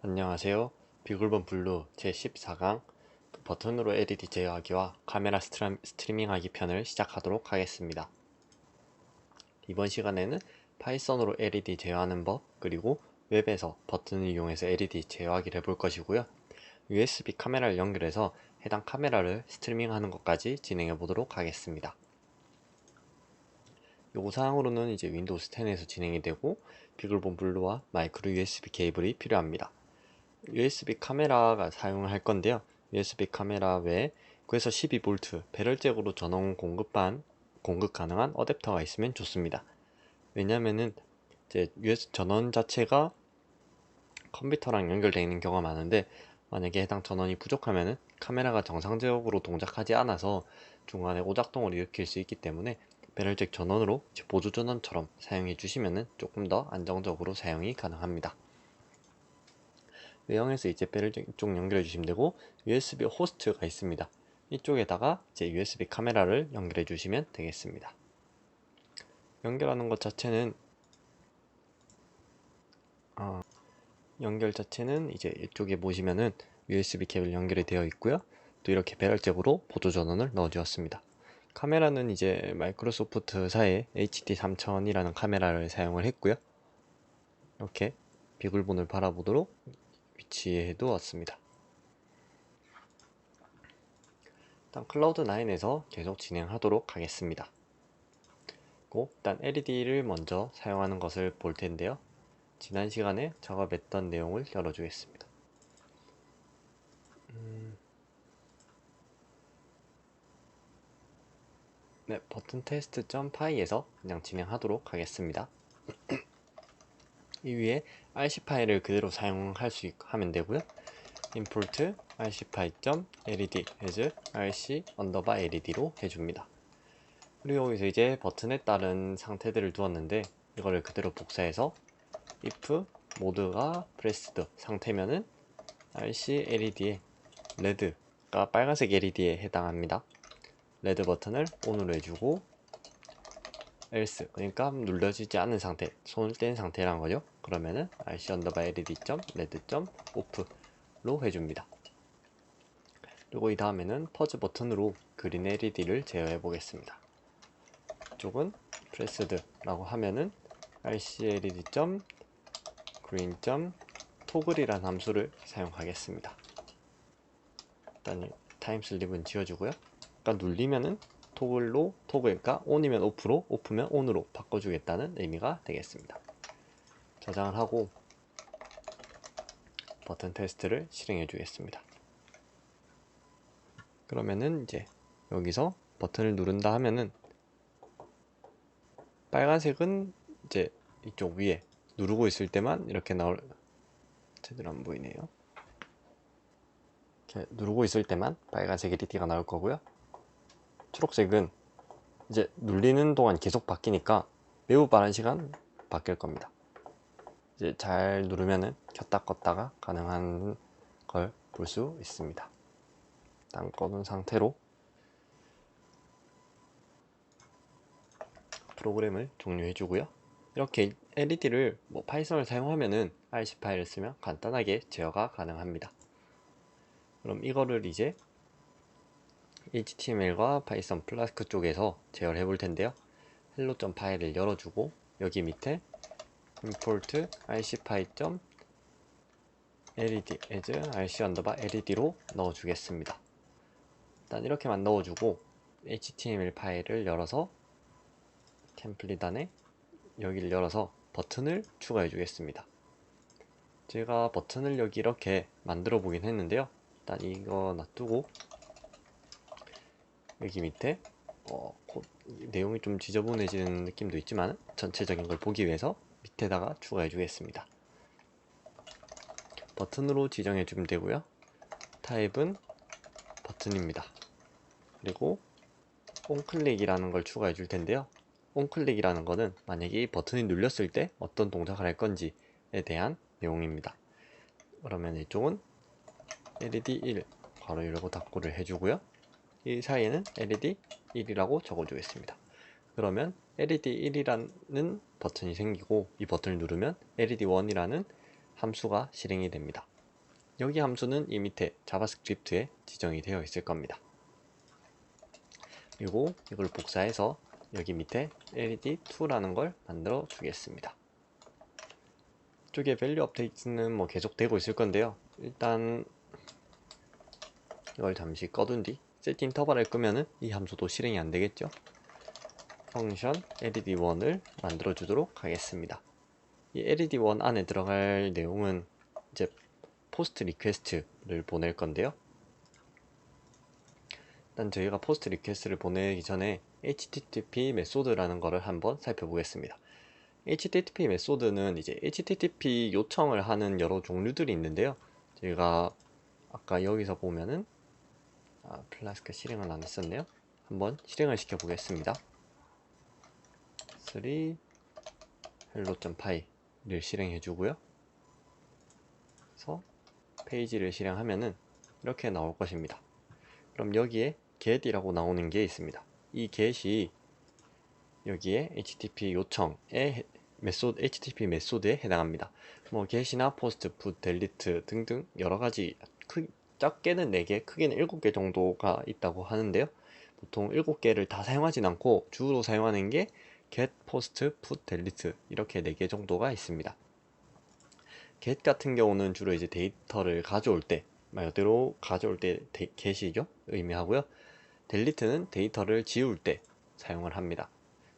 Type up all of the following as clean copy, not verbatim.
안녕하세요. 비글본 블루 제14강 버튼으로 LED 제어하기와 카메라 스트리밍하기 편을 시작하도록 하겠습니다. 이번 시간에는 파이썬으로 LED 제어하는 법, 그리고 웹에서 버튼을 이용해서 LED 제어하기를 해볼 것이고요. USB 카메라를 연결해서 해당 카메라를 스트리밍하는 것까지 진행해 보도록 하겠습니다. 요구사항으로는 이제 윈도우스 10에서 진행이 되고 비글본 블루와 마이크로 USB 케이블이 필요합니다. USB 카메라가 사용을 할 건데요. USB 카메라 외에 9에서 12V 배럴잭으로 전원 공급 가능한 어댑터가 있으면 좋습니다. 왜냐면은 이제 전원 자체가 컴퓨터랑 연결되어 있는 경우가 많은데, 만약에 해당 전원이 부족하면은 카메라가 정상적으로 동작하지 않아서 중간에 오작동을 일으킬 수 있기 때문에 배럴잭 전원으로 보조 전원처럼 사용해 주시면은 조금 더 안정적으로 사용이 가능합니다. 외형에서 이제 배를 쪽 연결해 주시면 되고, USB 호스트가 있습니다. 이쪽에다가 이제 USB 카메라를 연결해 주시면 되겠습니다. 연결하는 것 자체는 연결 자체는 이제 이쪽에 보시면은 USB 케이블 연결이 되어 있고요. 또 이렇게 배럴잭으로 보조 전원을 넣어 주었습니다. 카메라는 이제 마이크로소프트사의 HD3000이라는 카메라를 사용을 했고요. 이렇게 비글본을 바라보도록 위치해 두었습니다. 일단 클라우드9에서 계속 진행하도록 하겠습니다. 일단 LED를 먼저 사용하는 것을 볼 텐데요. 지난 시간에 작업했던 내용을 열어주겠습니다. 네, 버튼 테스트.py에서 그냥 진행하도록 하겠습니다. 이 위에 rc 파일을 그대로 사용할 수 하면 되고요. import rcpy.led as rc_led로 해줍니다. 그리고 여기서 이제 버튼에 따른 상태들을 두었는데, 이거를 그대로 복사해서 if 모드가 pressed 상태면은 rc led의 red가 빨간색 led에 해당합니다. 레드 버튼을 ON으로 해주고, else 그러니까 눌러지지 않은 상태, 손을 뗀 상태란 거죠. 그러면은 rc_led.led.off로 해줍니다. 그리고 이 다음에는 퍼즈 버튼으로 그린 LED를 제어해 보겠습니다. 이쪽은 pressed라고 하면은 rcled.green.toggle이라는 함수를 사용하겠습니다. 일단 타임슬립은 지워주고요. 그러니까 눌리면은 그러니까 ON이면 OFF로, OFF면 ON으로 바꿔주겠다는 의미가 되겠습니다. 저장을 하고 버튼 테스트를 실행해 주겠습니다. 그러면은 이제 여기서 버튼을 누른다 하면은 빨간색은 이제 이쪽 위에 누르고 있을 때만 이렇게 제대로 안 보이네요. 이렇게 누르고 있을 때만 빨간색 LED가 나올 거고요. 초록색은 이제 눌리는 동안 계속 바뀌니까 매우 빠른 시간 바뀔 겁니다. 이제 잘 누르면은 켰다 껐다가 가능한 걸 볼 수 있습니다. 일단 꺼둔 상태로 프로그램을 종료해 주고요. 이렇게 LED를 파이썬을 사용하면은 RC 파일을 쓰면 간단하게 제어가 가능합니다. 그럼 이거를 이제 HTML과 파이썬 플라스크 쪽에서 제어를 해볼 텐데요. hello.py를 열어주고 여기 밑에 import rcpy.led as rc_led로 넣어주겠습니다. 일단 이렇게만 넣어주고 HTML 파일을 열어서 템플릿 안에 여기를 열어서 버튼을 추가해 주겠습니다. 제가 버튼을 여기 이렇게 만들어 보긴 했는데요. 일단 이거 놔두고 여기 밑에 내용이 좀 지저분해지는 느낌도 있지만 전체적인 걸 보기 위해서 밑에다가 추가해 주겠습니다. 버튼으로 지정해 주면 되고요. 타입은 버튼입니다. 그리고 onClick이라는 걸 추가해 줄 텐데요. onClick이라는 거는 만약에 이 버튼이 눌렸을 때 어떤 동작을 할 건지에 대한 내용입니다. 그러면 이쪽은 LED 1 괄호 열고 닫고를 해주고요. 이 사이에는 LED 1이라고 적어주겠습니다. 그러면 LED 1이라는 버튼이 생기고, 이 버튼을 누르면 LED 1이라는 함수가 실행이 됩니다. 여기 함수는 이 밑에 자바스크립트에 지정이 되어 있을 겁니다. 그리고 이걸 복사해서 여기 밑에 LED2라는 걸 만들어 주겠습니다. 이쪽에 밸류 업데이트는 뭐 계속 되고 있을 건데요. 일단 이걸 잠시 꺼둔 뒤 세트 인터벌을 끄면은 이 함수도 실행이 안 되겠죠. 펑션 LED1을 만들어 주도록 하겠습니다. 이 LED1 안에 들어갈 내용은 이제 포스트 리퀘스트를 보낼 건데요. 일단 저희가 포스트 리퀘스트를 보내기 전에 HTTP 메소드라는 거를 한번 살펴보겠습니다. HTTP 메소드는 이제 HTTP 요청을 하는 여러 종류들이 있는데요. 저희가 아까 여기서 보면은 플라스크 실행을 안 했었네요. 한번 실행을 시켜 보겠습니다. 3 hello.py를 실행해 주고요. 그래서 페이지를 실행하면은 이렇게 나올 것입니다. 그럼 여기에 get이라고 나오는 게 있습니다. 이 get이 여기에 HTTP 요청의 메소드, HTTP 메소드에 해당합니다. 뭐 get이나 post, put, delete 등등 여러가지 작게는 4개, 크게는 7개 정도가 있다고 하는데요. 보통 7개를 다 사용하진 않고 주로 사용하는 게 get, post, put, delete 이렇게 4개 정도가 있습니다. get 같은 경우는 주로 이제 데이터를 가져올 때, 말 그대로 가져올 때 get이죠 의미하고요. delete는 데이터를 지울 때 사용을 합니다.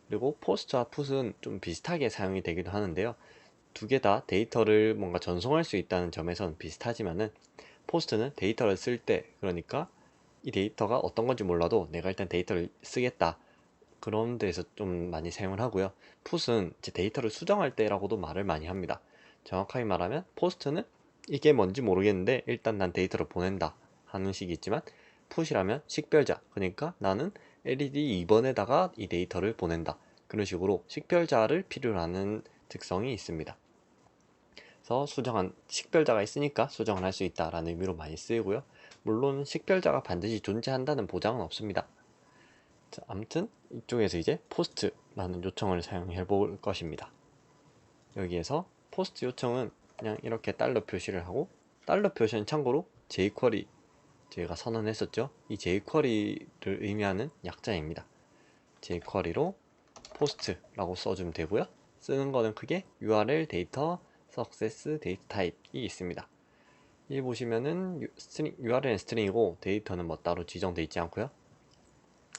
그리고 post와 put은 좀 비슷하게 사용이 되기도 하는데요. 두 개 다 데이터를 뭔가 전송할 수 있다는 점에서는 비슷하지만은 post는 데이터를 쓸 때, 그러니까 이 데이터가 어떤 건지 몰라도 내가 일단 데이터를 쓰겠다, 그런 데서 좀 많이 사용을 하고요. put은 이제 데이터를 수정할 때라고도 말을 많이 합니다. 정확하게 말하면 post는 이게 뭔지 모르겠는데 일단 난 데이터를 보낸다 하는 식이 있지만, put이라면 식별자, 그러니까 나는 LED 2번에다가 이 데이터를 보낸다, 그런 식으로 식별자를 필요로 하는 특성이 있습니다. 그래서 식별자가 있으니까 수정을 할 수 있다라는 의미로 많이 쓰이고요. 물론 식별자가 반드시 존재한다는 보장은 없습니다. 자, 아무튼 이쪽에서 이제 post라는 요청을 사용해 볼 것입니다. 여기에서 post 요청은 그냥 이렇게 달러 표시를 하고, 달러 표시는 참고로 jQuery 저희가 선언했었죠. 이 jQuery를 의미하는 약자입니다. jQuery로 post라고 써주면 되고요. 쓰는 거는 크게 URL 데이터 success 데이터 타입이 있습니다. 여기 보시면은 URL은 스트링이고 데이터는 뭐 따로 지정되어 있지 않고요.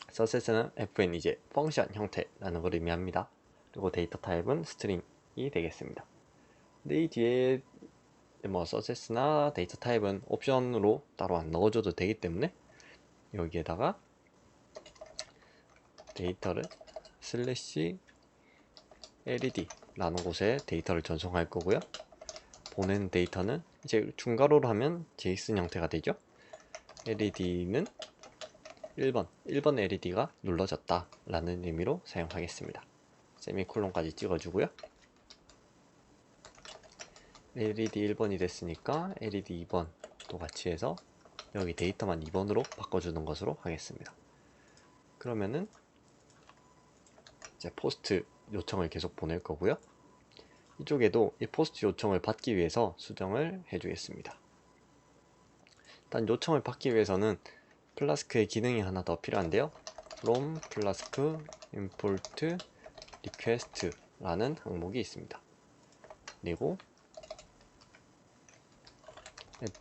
success는 fn 이제 펑션 형태라는 걸 의미합니다. 그리고 데이터 타입은 스트링이 되겠습니다. 근데 이 뒤에 뭐 success나 데이터 타입은 옵션으로 따로 안 넣어줘도 되기 때문에 여기에다가 데이터를 /led 라는 곳에 데이터를 전송할 거고요. 보낸 데이터는 이제 중괄호로 하면 JSON 형태가 되죠. LED는 1번 LED가 눌러졌다 라는 의미로 사용하겠습니다. 세미콜론까지 찍어주고요. LED 1번이 됐으니까 LED 2번도 같이 해서 여기 데이터만 2번으로 바꿔주는 것으로 하겠습니다. 그러면은 이제 포스트 요청을 계속 보낼 거고요. 이쪽에도 이 포스트 요청을 받기 위해서 수정을 해주겠습니다. 일단 요청을 받기 위해서는 플라스크의 기능이 하나 더 필요한데요. from flask import request 라는 항목이 있습니다. 그리고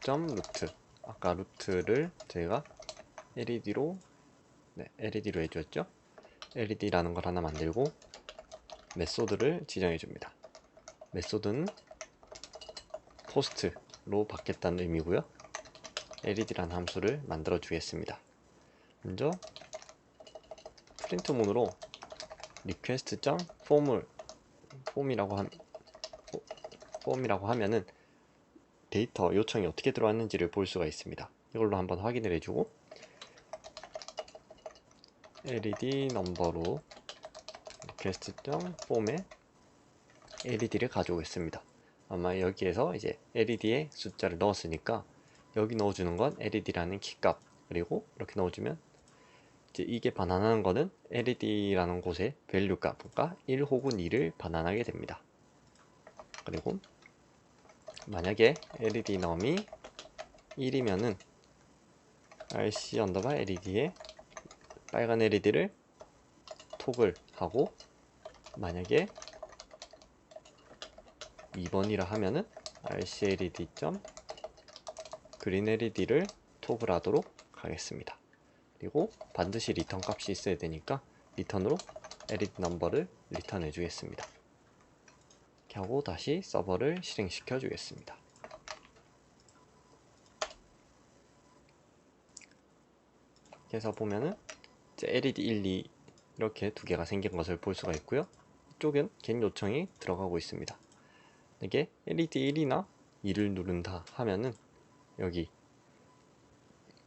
root, 아까 루트를 저희가 LED로 해주었죠. LED라는 걸 하나 만들고 메소드를 지정해 줍니다. 메소드는 post로 받겠다는 의미고요. LED라는 함수를 만들어 주겠습니다. 먼저 프린트문으로 request.form이라고 하면은 데이터 요청이 어떻게 들어왔는지를 볼 수가 있습니다. 이걸로 한번 확인을 해주고 LED 넘버로 request.form에 LED를 가져오겠습니다. 아마 여기에서 이제 LED의 숫자를 넣었으니까 여기 넣어주는 건 LED라는 키값, 그리고 이렇게 넣어주면 이제 이게 반환하는 거는 LED라는 곳의 밸류 값과 1 혹은 2를 반환하게 됩니다. 그리고 만약에 LED num이 1이면은 rc 언더바 LED에 빨간 LED를 토글하고, 만약에 2번이라 하면은 rc LED 점 그린 LED를 토글하도록 하겠습니다. 그리고 반드시 리턴 값이 있어야 되니까 리턴으로 LED 넘버를 리턴해 주겠습니다. 이렇게 하고 다시 서버를 실행시켜 주겠습니다. 이렇게 해서 보면은 이제 LED 1, 2 이렇게 두 개가 생긴 것을 볼 수가 있고요. 이쪽엔 get 요청이 들어가고 있습니다. 이게 LED 1이나 2를 누른다 하면은 여기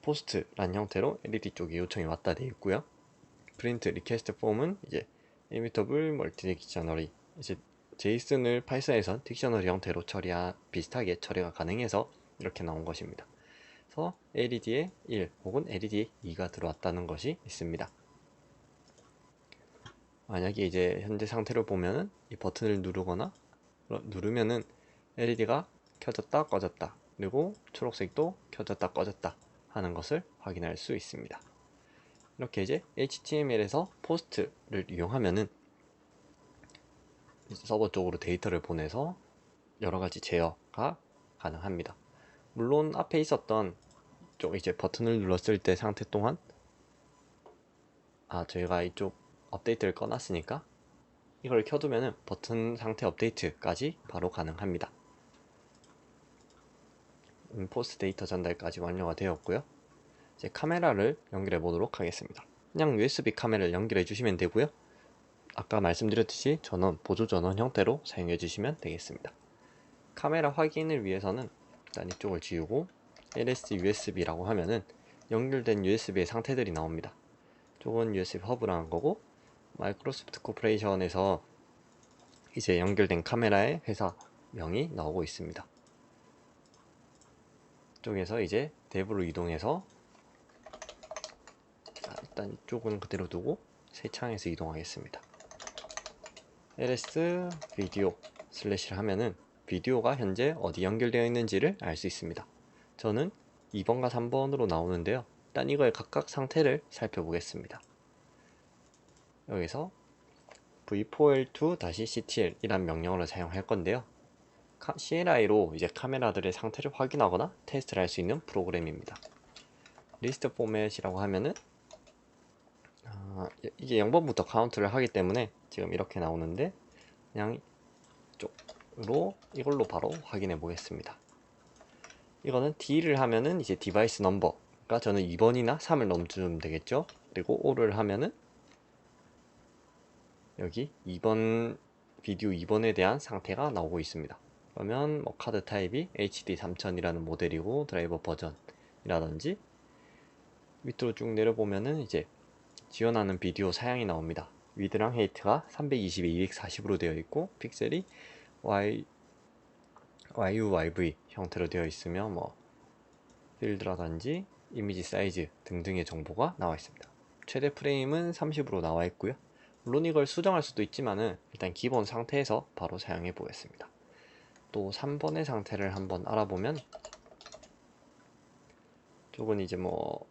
포스트란 형태로 LED 쪽에 요청이 왔다 되어 있고요. 프린트 리퀘스트 폼은 이제 immutable multi dictionary, 이제 제이슨을 파이썬에선 딕셔너리 형태로 비슷하게 처리가 가능해서 이렇게 나온 것입니다. 그래서 LED에 1 혹은 LED에 2가 들어왔다는 것이 있습니다. 만약에 이제 현재 상태를 보면은 이 버튼을 누르면은 LED가 켜졌다 꺼졌다, 그리고 초록색도 켜졌다 꺼졌다 하는 것을 확인할 수 있습니다. 이렇게 이제 HTML에서 포스트를 이용하면은 서버 쪽으로 데이터를 보내서 여러가지 제어가 가능합니다. 물론 앞에 있었던 쪽 이제 버튼을 눌렀을 때 상태 동안 저희가 이쪽 업데이트를 꺼놨으니까 이걸 켜두면은 버튼 상태 업데이트까지 바로 가능합니다. 포스트 데이터 전달까지 완료가 되었고요. 이제 카메라를 연결해 보도록 하겠습니다. 그냥 USB 카메라를 연결해 주시면 되고요. 아까 말씀드렸듯이 전원, 보조 전원 형태로 사용해 주시면 되겠습니다. 카메라 확인을 위해서는 일단 이쪽을 지우고 ls usb라고 하면은 연결된 USB의 상태들이 나옵니다. 이쪽은 USB 허브라는 거고, 마이크로소프트 코퍼레이션에서 이제 연결된 카메라의 회사명이 나오고 있습니다. 이쪽에서 이제 탭으로 이동해서 일단 이쪽은 그대로 두고 새 창에서 이동하겠습니다. ls 비디오 슬래시를 하면은 비디오가 현재 어디 연결되어 있는지를 알 수 있습니다. 저는 2번과 3번으로 나오는데요. 일단 이거의 각각 상태를 살펴보겠습니다. 여기서 v4l2-ctl 이란 명령어를 사용할 건데요. CLI로 이제 카메라들의 상태를 확인하거나 테스트를 할 수 있는 프로그램입니다. 리스트 포맷이라고 하면은 이게 0번부터 카운트를 하기 때문에 지금 이렇게 나오는데, 그냥 이걸로 바로 확인해 보겠습니다. 이거는 D를 하면은 이제 디바이스 넘버가 저는 2번이나 3을 넘주면 되겠죠. 그리고 O를 하면은 여기 2번 비디오 2번에 대한 상태가 나오고 있습니다. 그러면 뭐 카드 타입이 HD3000이라는 모델이고 드라이버 버전이라든지, 밑으로 쭉 내려보면은 이제 지원하는 비디오 사양이 나옵니다. 위드랑 헤이트가 320에 240으로 되어 있고, 픽셀이 YUYV 형태로 되어 있으며, 뭐 필드라든지 이미지 사이즈 등등의 정보가 나와 있습니다. 최대 프레임은 30으로 나와 있고요. 물론 이걸 수정할 수도 있지만은 일단 기본 상태에서 바로 사용해 보겠습니다. 또 3번의 상태를 한번 알아보면, 쪽은 이제 뭐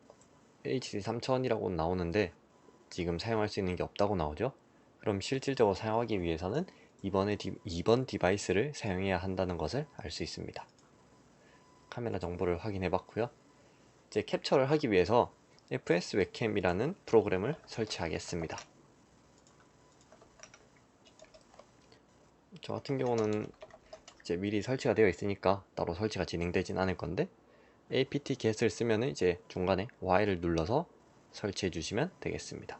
HD3000이라고 나오는데 지금 사용할 수 있는 게 없다고 나오죠. 그럼 실질적으로 사용하기 위해서는 2번 디바이스를 사용해야 한다는 것을 알 수 있습니다. 카메라 정보를 확인해 봤고요. 이제 캡처를 하기 위해서 FS 웹캠이라는 프로그램을 설치하겠습니다. 저 같은 경우는 이제 미리 설치가 되어 있으니까 따로 설치가 진행되진 않을 건데, apt-get을 쓰면은 이제 중간에 Y를 눌러서 설치해 주시면 되겠습니다.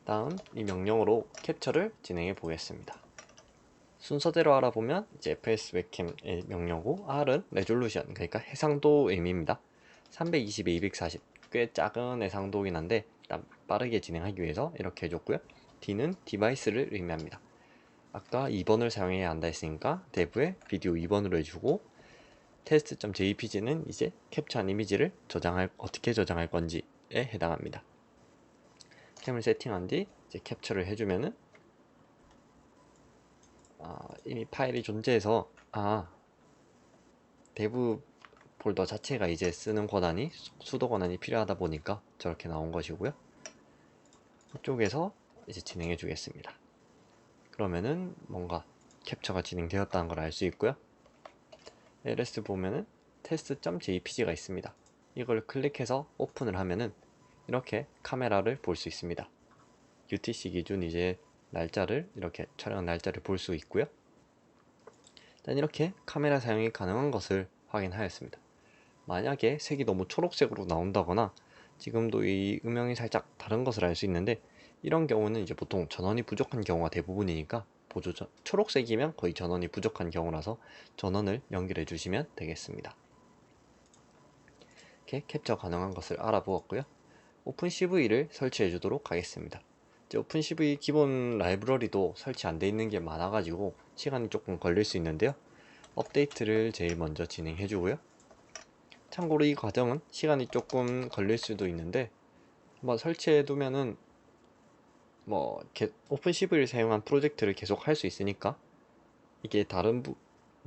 다음 이 명령으로 캡처를 진행해 보겠습니다. 순서대로 알아보면 이제 fs 웹캠의 명령이고, R은 레졸루션, 그러니까 해상도 의미입니다. 320에 240, 꽤 작은 해상도긴 한데 일단 빠르게 진행하기 위해서 이렇게 해줬고요. D는 디바이스를 의미합니다. 아까 2번을 사용해야 한다 했으니까 대부에 비디오 2번으로 해주고, test.jpg는 이제 캡처한 이미지를 어떻게 저장할 건지에 해당합니다. 캠을 세팅한 뒤 이제 캡처를 해주면은 이미 파일이 존재해서 대부 폴더 자체가 이제 쓰는 권한이 수도 권한이 필요하다 보니까 저렇게 나온 것이고요. 이쪽에서 이제 진행해 주겠습니다. 그러면은 뭔가 캡처가 진행되었다는 걸 알 수 있고요. ls 보면은 test.jpg가 있습니다. 이걸 클릭해서 오픈을 하면은 이렇게 카메라를 볼 수 있습니다. UTC 기준 이제 날짜를 이렇게 촬영 날짜를 볼 수 있고요. 일단 이렇게 카메라 사용이 가능한 것을 확인하였습니다. 만약에 색이 너무 초록색으로 나온다거나 지금도 이 음영이 살짝 다른 것을 알 수 있는데, 이런 경우는 이제 보통 전원이 부족한 경우가 대부분이니까 초록색이면 거의 전원이 부족한 경우라서 전원을 연결해 주시면 되겠습니다. 이렇게 캡처 가능한 것을 알아보았고요. 오픈CV를 설치해 주도록 하겠습니다. 이제 오픈CV 기본 라이브러리도 설치 안 돼 있는 게 많아 가지고 시간이 조금 걸릴 수 있는데요. 업데이트를 제일 먼저 진행해 주고요. 참고로 이 과정은 시간이 조금 걸릴 수도 있는데, 한번 설치해 두면은 오픈CV를 사용한 프로젝트를 계속 할 수 있으니까, 이게 다른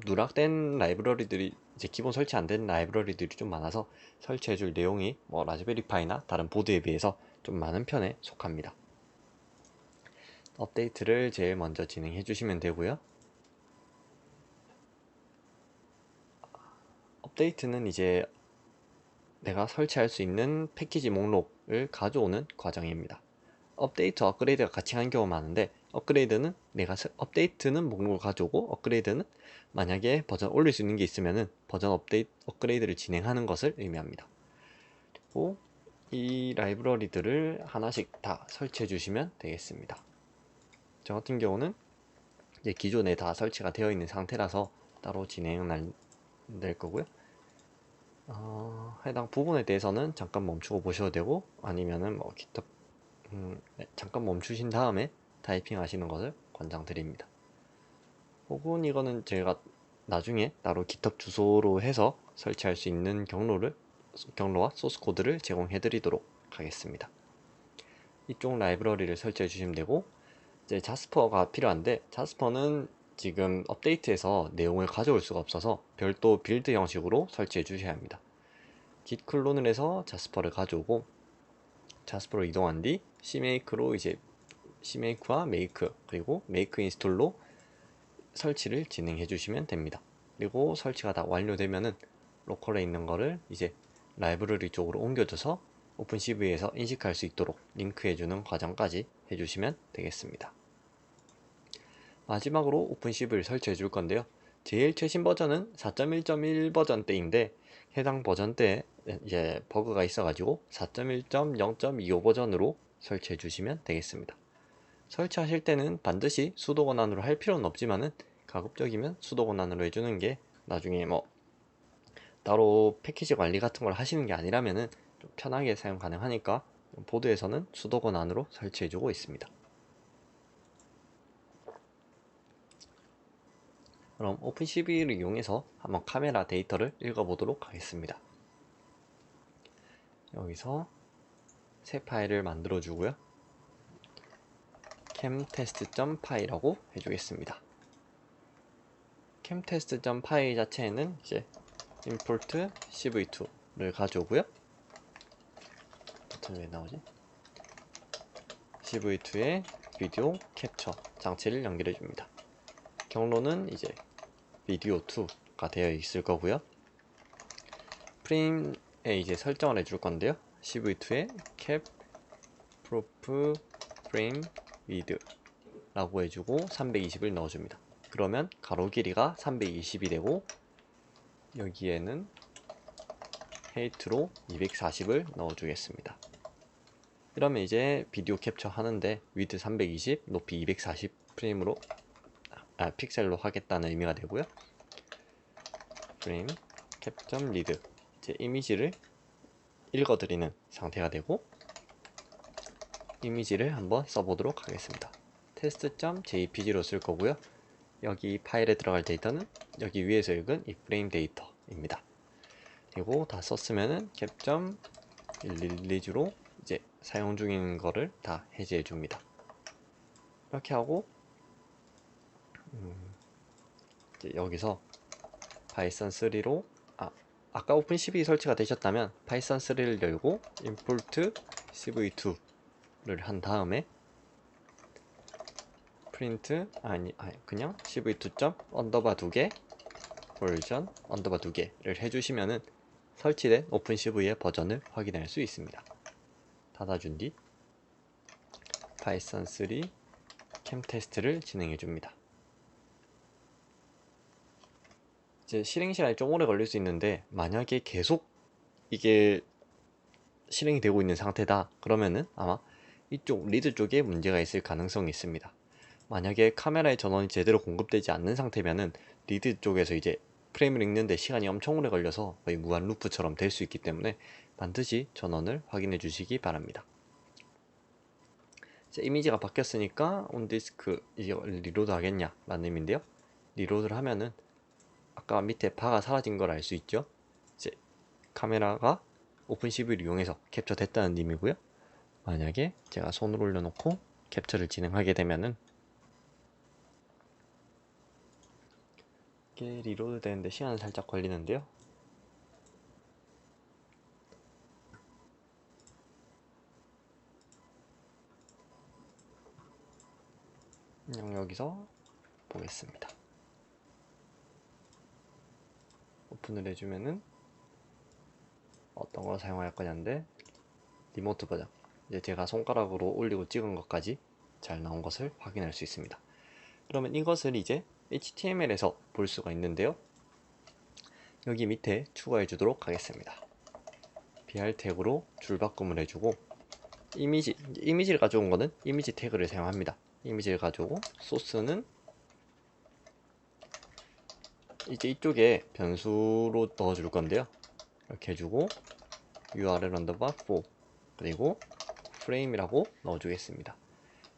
누락된 라이브러리들이 이제 기본 설치 안 된 라이브러리들이 좀 많아서 설치해 줄 내용이 라즈베리파이나 다른 보드에 비해서 좀 많은 편에 속합니다. 업데이트를 제일 먼저 진행해 주시면 되고요. 업데이트는 이제 내가 설치할 수 있는 패키지 목록을 가져오는 과정입니다. 업데이트, 업그레이드가 같이 하는 경우가 많은데, 업데이트는 목록을 가져오고, 업그레이드는 만약에 버전 올릴 수 있는 게 있으면은 버전 업그레이드를 진행하는 것을 의미합니다. 그리고 이 라이브러리들을 하나씩 다 설치해 주시면 되겠습니다. 저 같은 경우는 이제 기존에 다 설치가 되어 있는 상태라서 따로 진행은 안 될 거고요. 해당 부분에 대해서는 잠깐 멈추고 보셔도 되고, 아니면은 GitHub 잠깐 멈추신 다음에 타이핑 하시는 것을 권장드립니다. 혹은 이거는 제가 나중에 따로 GitHub 주소로 해서 설치할 수 있는 경로와 소스 코드를 제공해 드리도록 하겠습니다. 이쪽 라이브러리를 설치해 주시면 되고, 이제 자스퍼가 필요한데, 자스퍼는 지금 업데이트에서 내용을 가져올 수가 없어서 별도 빌드 형식으로 설치해 주셔야 합니다. git 클론을 해서 자스퍼를 가져오고, 자스퍼로 이동한 뒤 cmake로 이제 cmake와 make, 그리고 make 인스톨로 설치를 진행해 주시면 됩니다. 그리고 설치가 다 완료되면은 로컬에 있는 거를 이제 라이브러리 쪽으로 옮겨줘서 오픈CV에서 인식할 수 있도록 링크해주는 과정까지 해주시면 되겠습니다. 마지막으로 오픈CV를 설치해 줄 건데요. 제일 최신 버전은 4.1.1 버전대인데, 해당 버전대에 이제 버그가 있어가지고 4.1.0.25 버전으로 설치해 주시면 되겠습니다. 설치하실 때는 반드시 수도 권한으로 할 필요는 없지만은, 가급적이면 수도 권한으로 해주는 게 나중에 따로 패키지 관리 같은 걸 하시는 게 아니라면은 좀 편하게 사용 가능하니까 보드에서는 수도 권한으로 설치해 주고 있습니다. 그럼 오픈CV를 이용해서 한번 카메라 데이터를 읽어보도록 하겠습니다. 여기서 새 파일을 만들어 주고요. camtest.py라고 해주겠습니다. camtest.py 자체에는 이제 import cv2를 가져오고요. 버튼 왜 나오지? cv2에 비디오 캡처 장치를 연결해 줍니다. 경로는 이제 비디오 2가 되어 있을 거고요. 프레임에 이제 설정을 해줄 건데요. cv2에 cap prop frame width 라고 해주고 320을 넣어줍니다. 그러면 가로 길이가 320이 되고, 여기에는 헤이트로 240을 넣어주겠습니다. 이러면 이제 비디오 캡처 하는데 위드 320, 높이 240 프레임으로 픽셀로 하겠다는 의미가 되고요. 프레임 캡점 리드, 이제 이미지를 읽어드리는 상태가 되고, 이미지를 한번 써보도록 하겠습니다. test.jpg로 쓸 거고요. 여기 파일에 들어갈 데이터는 여기 위에서 읽은 이 프레임 데이터입니다. 그리고 다 썼으면은 캡점 릴리즈로 이제 사용 중인 거를 다 해제해 줍니다. 이렇게 하고 이제 여기서 파이썬 3로 아까 오픈 CV 설치가 되셨다면 파이썬 3를 열고 import cv2를 한 다음에 print 그냥 cv2. 언더바 2개 버전 언더바 2개를 해주시면은 설치된 오픈 CV의 버전을 확인할 수 있습니다. 닫아준 뒤 파이썬 3 캠 테스트를 진행해 줍니다. 이제 실행 시간이 좀 오래 걸릴 수 있는데, 만약에 계속 이게 실행이 되고 있는 상태다 그러면은 아마 이쪽 리드 쪽에 문제가 있을 가능성이 있습니다. 만약에 카메라의 전원이 제대로 공급되지 않는 상태면은 리드 쪽에서 이제 프레임을 읽는데 시간이 엄청 오래 걸려서 거의 무한 루프처럼 될 수 있기 때문에 반드시 전원을 확인해 주시기 바랍니다. 이제 이미지가 바뀌었으니까 온디스크 이제 리로드 하겠냐 라는 의미인데요. 리로드를 하면은 아까 밑에 바가 사라진 걸 알 수 있죠. 이제 카메라가 오픈 CV를 이용해서 캡처됐다는 의미고요. 만약에 제가 손을 올려놓고 캡처를 진행하게 되면은 이게 리로드 되는데 시간은 살짝 걸리는데요. 그냥 여기서 보겠습니다. 오픈을 해주면은 어떤 걸 사용할 거냐인데, 리모트 버전, 이제 제가 손가락으로 올리고 찍은 것까지 잘 나온 것을 확인할 수 있습니다. 그러면 이것을 이제 HTML에서 볼 수가 있는데요. 여기 밑에 추가해 주도록 하겠습니다. br 태그로 줄바꿈을 해주고, 이미지를 가져온 거는 이미지 태그를 사용합니다. 이미지를 가져오고 소스는 이제 이쪽에 변수로 넣어줄 건데요. 이렇게 해주고 url 언더바 4 그리고 프레임이라고 넣어주겠습니다.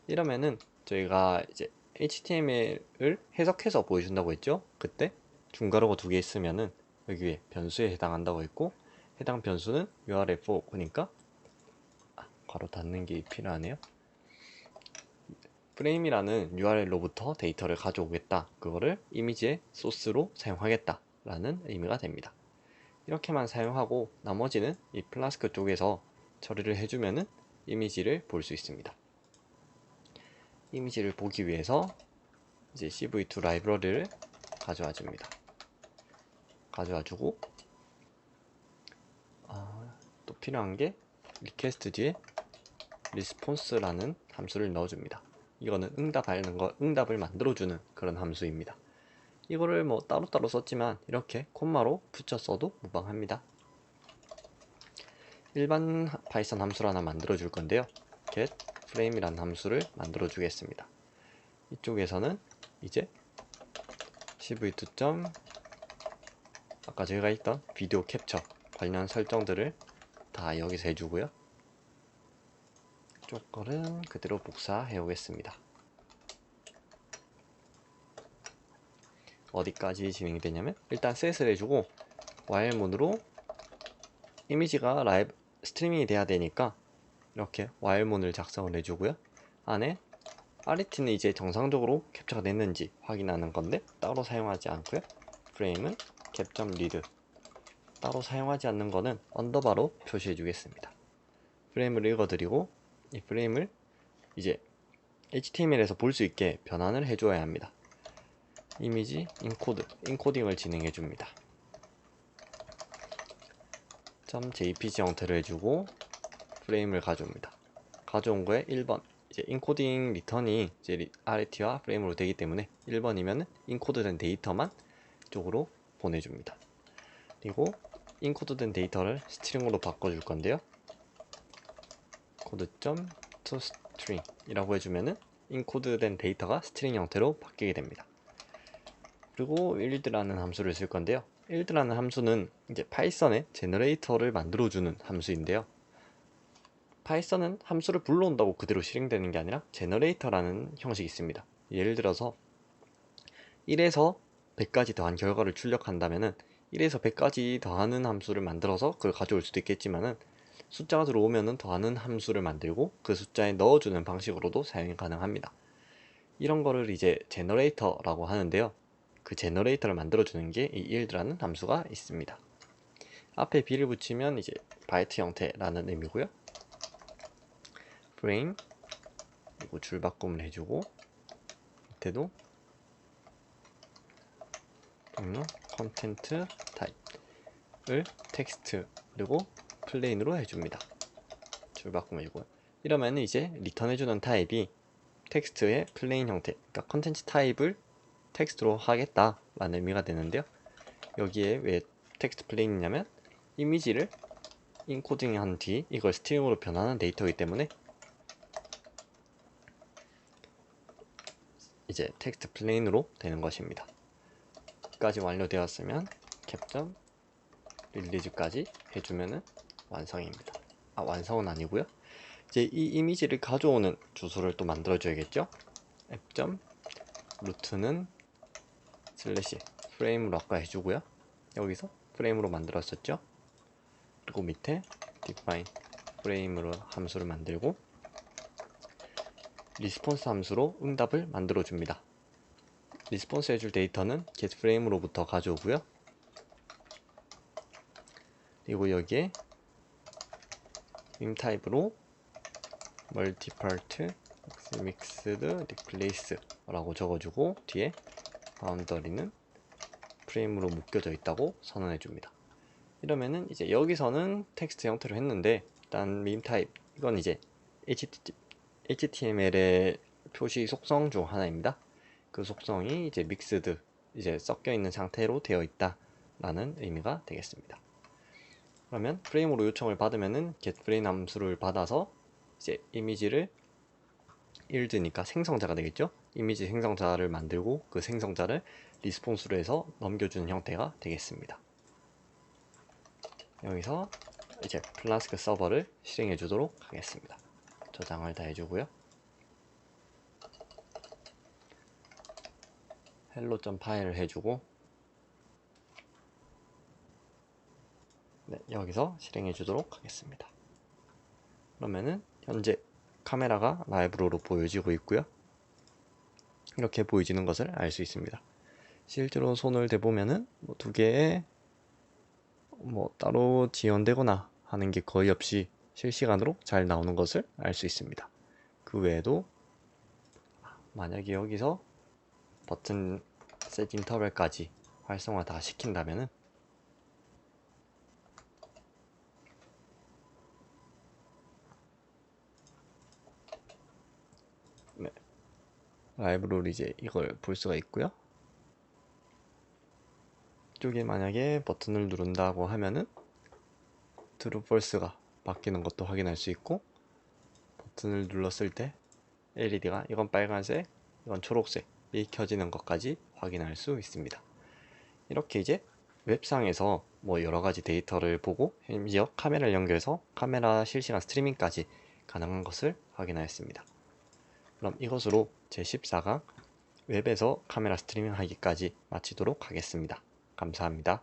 이러면은 저희가 이제 HTML을 해석해서 보여준다고 했죠. 그때 중괄호가 2개 있으면은 여기 위에 변수에 해당한다고 했고, 해당 변수는 url4 그러니까 괄호 닫는 게 필요하네요. 프레임이라는 URL로부터 데이터를 가져오겠다, 그거를 이미지의 소스로 사용하겠다 라는 의미가 됩니다. 이렇게만 사용하고 나머지는 이 플라스크 쪽에서 처리를 해주면은 이미지를 볼 수 있습니다. 이미지를 보기 위해서 이제 cv2 라이브러리를 가져와 줍니다. 가져와 주고 또 필요한 게 리퀘스트 뒤에 response라는 함수를 넣어줍니다. 이거는 응답을 만들어주는 그런 함수입니다. 이거를 뭐 따로따로 썼지만 이렇게 콤마로 붙여 써도 무방합니다. 일반 파이썬 함수를 하나 만들어 줄 건데요. get frame이라는 함수를 만들어 주겠습니다. 이쪽에서는 이제 cv2. 아까 저희가 했던 비디오 캡처 관련 설정들을 다 여기서 해주고요. 이쪽 거는 그대로 복사해 오겠습니다. 어디까지 진행이 되냐면, 일단 셋을 해주고 while문으로 이미지가 라이브 스트리밍이 돼야 되니까 이렇게 while문을 작성을 해주고요. 안에 RET는 이제 정상적으로 캡처가 됐는지 확인하는 건데 따로 사용하지 않고요. 프레임은 cap.read, 따로 사용하지 않는 거는 언더바로 표시해 주겠습니다. 프레임을 읽어드리고 이 프레임을 이제 HTML에서 볼 수 있게 변환을 해줘야 합니다. 이미지 인코딩을 진행해 줍니다. .jpg 형태를 해주고 프레임을 가져옵니다. 가져온 거에 1번, 이제 인코딩 리턴이 이제 RET와 프레임으로 되기 때문에 1번이면 인코드된 데이터만 이쪽으로 보내줍니다. 그리고 인코드된 데이터를 스트링으로 바꿔줄 건데요. code.toString 이라고 해주면은 인코드된 데이터가 스트링 형태로 바뀌게 됩니다. 그리고 build라는 함수를 쓸 건데요. build라는 함수는 이제 파이썬의 제너레이터를 만들어주는 함수인데요. 파이썬은 함수를 불러온다고 그대로 실행되는 게 아니라 제너레이터라는 형식이 있습니다. 예를 들어서 1에서 100까지 더한 결과를 출력한다면은 1에서 100까지 더하는 함수를 만들어서 그걸 가져올 수도 있겠지만은 숫자가 들어오면은 더하는 함수를 만들고 그 숫자에 넣어주는 방식으로도 사용이 가능합니다. 이런 거를 이제 제너레이터라고 하는데요. 그 제너레이터를 만들어주는 게 이 yield라는 함수가 있습니다. 앞에 b를 붙이면 이제 바이트 형태라는 의미고요. frame 그리고 줄 바꿈을 해주고 밑에도 컨텐트 타입을 텍스트 그리고 플레인으로 해줍니다. 줄 바꿈을 해주고요. 이러면 이제 리턴해주는 타입이 텍스트의 플레인 형태, 그러니까 컨텐츠 타입을 텍스트로 하겠다 라는 의미가 되는데요. 여기에 왜 텍스트 플레인이냐면 이미지를 인코딩한 뒤 이걸 스트링으로 변하는 데이터이기 때문에 이제 텍스트 플레인으로 되는 것입니다. 까지 완료되었으면 캡점 릴리즈까지 해주면은 완성입니다. 완성은 아니고요. 이제 이 이미지를 가져오는 주소를 또 만들어 줘야겠죠. 앱 루트는 슬래시 프레임으로 아까 해주고요. 여기서 프레임으로 만들었었죠. 그리고 밑에 define 프레임으로 함수를 만들고 리스폰스 함수로 응답을 만들어 줍니다. 리스폰스 해줄 데이터는 getFrame으로부터 가져오고요. 그리고 여기에 밈타입으로 multipart mixed replace 라고 적어주고 뒤에 바운더리는 프레임으로 묶여져 있다고 선언해 줍니다. 이러면은 이제 여기서는 텍스트 형태로 했는데 일단 밈타입 이건 이제 HTML의 표시 속성 중 하나입니다. 그 속성이 이제 믹스드 이제 섞여 있는 상태로 되어 있다 라는 의미가 되겠습니다. 그러면 프레임으로 요청을 받으면은 getFrame 함수를 받아서 이제 이미지를 yield니까 생성자가 되겠죠. 이미지 생성자를 만들고 그 생성자를 리스폰스로 해서 넘겨주는 형태가 되겠습니다. 여기서 이제 플라스크 서버를 실행해 주도록 하겠습니다. 저장을 다 해주고요. hello.py를 해주고 네, 여기서 실행해 주도록 하겠습니다. 그러면은 현재 카메라가 라이브로로 보여지고 있고요. 이렇게 보여지는 것을 알 수 있습니다. 실제로 손을 대보면은 두 개의 따로 지연되거나 하는 게 거의 없이 실시간으로 잘 나오는 것을 알 수 있습니다. 그 외에도 만약에 여기서 버튼 셋 인터벌까지 활성화 다 시킨다면은 네, 라이브로 이제 이걸 볼 수가 있고요. 이쪽에 만약에 버튼을 누른다고 하면은 true, false가 바뀌는 것도 확인할 수 있고 버튼을 눌렀을 때 LED가 이건 빨간색, 이건 초록색이 켜지는 것까지 확인할 수 있습니다. 이렇게 이제 웹상에서 여러가지 데이터를 보고 심지어 카메라를 연결해서 카메라 실시간 스트리밍까지 가능한 것을 확인하였습니다. 그럼 이것으로 제14강 웹에서 카메라 스트리밍 하기까지 마치도록 하겠습니다. 감사합니다.